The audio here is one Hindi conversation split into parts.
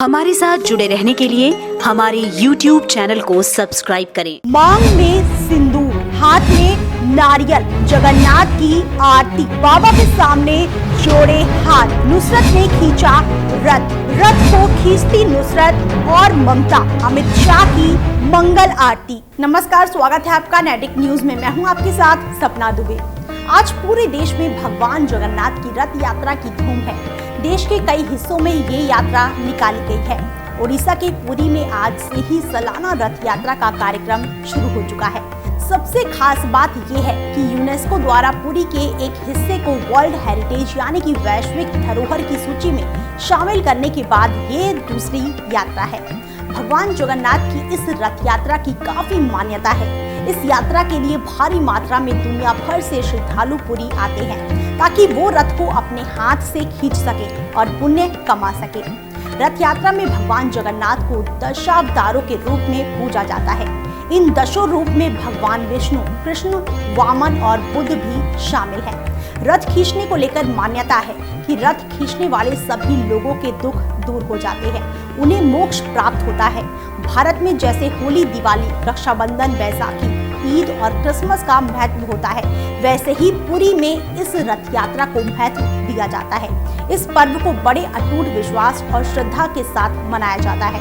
हमारे साथ जुड़े रहने के लिए हमारे YouTube चैनल को सब्सक्राइब करें। मांग में सिंदूर, हाथ में नारियल, जगन्नाथ की आरती, बाबा के सामने जोड़े हाथ, नुसरत ने खींचा रथ को खींचती नुसरत और ममता, अमित शाह की मंगल आरती। नमस्कार, स्वागत है आपका नैतिक न्यूज में। मैं हूं आपके साथ सपना दुबे। आज पूरे देश में भगवान जगन्नाथ की रथ यात्रा की धूम है। देश के कई हिस्सों में ये यात्रा निकाली गई है। ओडिशा के पुरी में आज से ही सालाना रथ यात्रा का कार्यक्रम शुरू हो चुका है। सबसे खास बात यह है कि यूनेस्को द्वारा पुरी के एक हिस्से को वर्ल्ड हेरिटेज यानी कि वैश्विक धरोहर की सूची में शामिल करने के बाद ये दूसरी यात्रा है। भगवान जगन्नाथ की इस रथ यात्रा की काफी मान्यता है। इस यात्रा के लिए भारी मात्रा में दुनिया भर से श्रद्धालु पुरी आते हैं ताकि वो रथ को अपने हाथ से खींच सके और पुण्य कमा सके। रथ यात्रा में भगवान जगन्नाथ को दशावतारों के रूप में पूजा जाता है। इन दशों रूप में भगवान विष्णु, कृष्ण, वामन और बुद्ध भी शामिल हैं। रथ खींचने को लेकर मान्यता है कि रथ खींचने वाले सभी लोगों के दुख दूर हो जाते हैं, उन्हें मोक्ष प्राप्त होता है। भारत में जैसे होली, दिवाली, रक्षाबंधन, बैसाखी, ईद और क्रिसमस का महत्व होता है, वैसे ही पुरी में इस रथ यात्रा को महत्व दिया जाता है। इस पर्व को बड़े अटूट विश्वास और श्रद्धा के साथ मनाया जाता है।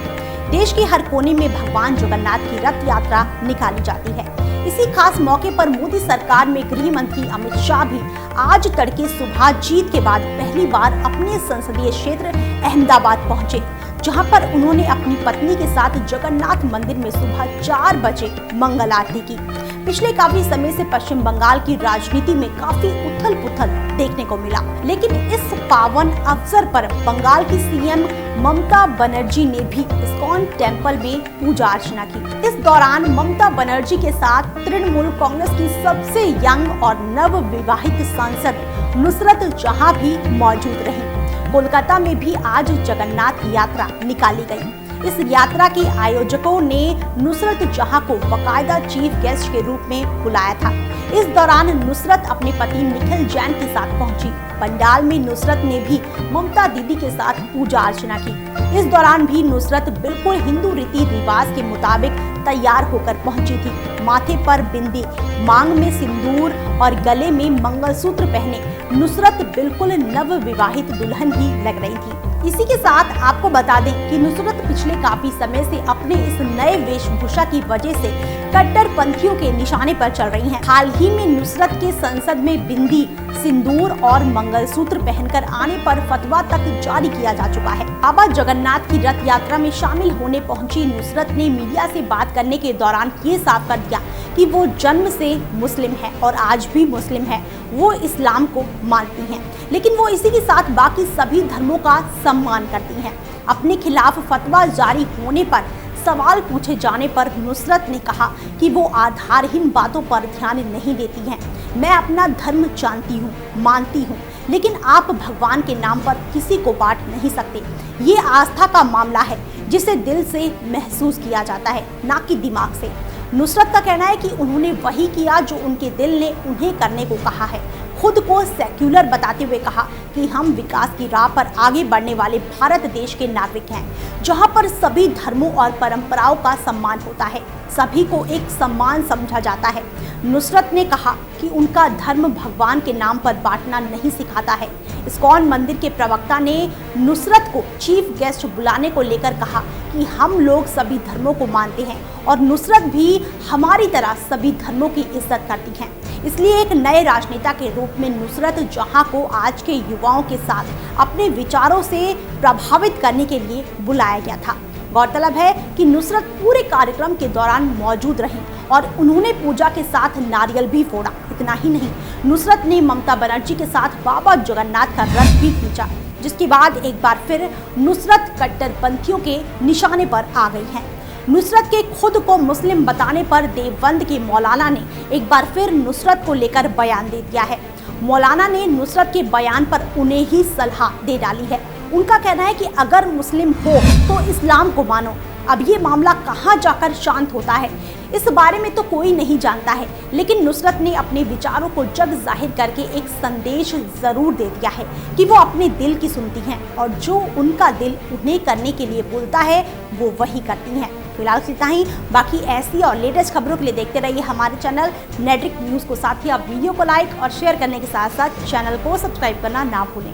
देश के हर कोने में भगवान जगन्नाथ की रथ यात्रा निकाली जाती है। इसी खास मौके पर मोदी सरकार में गृह मंत्री अमित शाह भी आज तड़के सुबह जीत के बाद पहली बार अपने संसदीय क्षेत्र अहमदाबाद पहुंचे, जहां पर उन्होंने अपनी पत्नी के साथ जगन्नाथ मंदिर में सुबह 4 बजे मंगल आरती की। पिछले काफी समय से पश्चिम बंगाल की राजनीति में काफी उथल पुथल देखने को मिला, लेकिन इस पावन अवसर पर बंगाल की सीएम ममता बनर्जी ने भी इस्कॉन टेम्पल में पूजा अर्चना की। इस दौरान ममता बनर्जी के साथ तृणमूल कांग्रेस की सबसे यंग और नव विवाहित सांसद नुसरत जहां भी मौजूद रही। कोलकाता में भी आज जगन्नाथ की यात्रा निकाली गई। इस यात्रा के आयोजकों ने नुसरत जहां को बाकायदा चीफ गेस्ट के रूप में बुलाया था। इस दौरान नुसरत अपने पति निखिल जैन के साथ पहुंची। पंडाल में नुसरत ने भी ममता दीदी के साथ पूजा अर्चना की। इस दौरान भी नुसरत बिल्कुल हिंदू रीति रिवाज के मुताबिक तैयार होकर पहुंची थी। माथे पर बिंदी, मांग में सिंदूर और गले में मंगलसूत्र पहने नुसरत बिल्कुल नव विवाहित दुल्हन ही लग रही थी। इसी के साथ आपको बता दें कि नुसरत पिछले काफी समय से अपने इस नए वेशभूषा की वजह से कट्टरपंथियों के निशाने पर चल रही हैं। हाल ही में नुसरत के संसद में बिंदी, सिंदूर और मंगलसूत्र पहनकर आने पर फतवा तक जारी किया जा चुका है। बाबा जगन्नाथ की रथ यात्रा में शामिल होने पहुंची नुसरत ने मीडिया से बात करने के दौरान ये साफ कर दिया कि वो जन्म से मुस्लिम है और आज भी मुस्लिम है। वो इस्लाम को मानती हैं, लेकिन वो इसी के साथ बाकी सभी धर्मों का सम्मान करती हैं। अपने खिलाफ फतवा जारी होने पर सवाल पूछे जाने पर नुसरत ने कहा कि वो आधारहीन बातों पर ध्यान नहीं देती हैं। मैं अपना धर्म जानती हूँ, मानती हूँ, लेकिन आप भगवान के नाम पर किसी को बांट नहीं सकते। ये आस्था का मामला है जिसे दिल से महसूस किया जाता है, ना कि दिमाग से। नुसरत का कहना है कि उन्होंने वही किया जो उनके दिल ने उन्हें करने को कहा है। खुद को सेक्युलर बताते हुए कहा कि हम विकास की राह पर आगे बढ़ने वाले भारत देश के नागरिक हैं, जहां पर सभी धर्मों और परंपराओं का सम्मान होता है, सभी को एक सम्मान समझा जाता है। नुसरत ने कहा कि उनका धर्म भगवान के नाम पर बांटना नहीं सिखाता है। इस्कॉन मंदिर के प्रवक्ता ने नुसरत को चीफ गेस्ट बुलाने को लेकर कहा कि हम लोग सभी धर्मों को मानते हैं और नुसरत भी हमारी तरह सभी धर्मों की इज्जत करती हैं। इसलिए एक नए राजनेता के रूप में नुसरत जहां को आज के युवाओं के साथ अपने विचारों से प्रभावित करने के लिए बुलाया गया था। गौरतलब है कि नुसरत पूरे कार्यक्रम के दौरान मौजूद रही और उन्होंने पूजा के साथ नारियल भी फोड़ा। इतना ही नहीं, नुसरत ने ममता बनर्जी के साथ बाबा जगन्नाथ का रथ भी खींचा, जिसके बाद एक बार फिर नुसरत कट्टरपंथियों के निशाने पर आ गई हैं। नुसरत के खुद को मुस्लिम बताने पर देवबंद के मौलाना ने एक बार फिर नुसरत को लेकर बयान दे दिया है। मौलाना ने नुसरत के बयान पर उन्हें ही सलाह दे डाली है। उनका कहना है कि अगर मुस्लिम हो तो इस्लाम को मानो, अब ये मामला कहां जाकर शांत होता है, इस बारे में तो कोई नहीं जानता है, लेकिन नुसरत ने अपने विचारों को जग जाहिर करके एक संदेश जरूर दे दिया है कि वो अपने दिल की सुनती हैं और जो उनका दिल उन्हें करने के लिए बोलता है वो वही करती हैं। फिलहाल इतना ही, बाकी ऐसी और लेटेस्ट खबरों के लिए देखते रहिए हमारे चैनल नेट्रिक न्यूज को। साथ ही आप वीडियो को लाइक और शेयर करने के साथ साथ चैनल को सब्सक्राइब करना ना भूलें।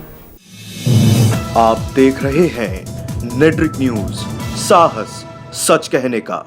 आप देख रहे हैं नेट्रिक न्यूज, साहस सच कहने का।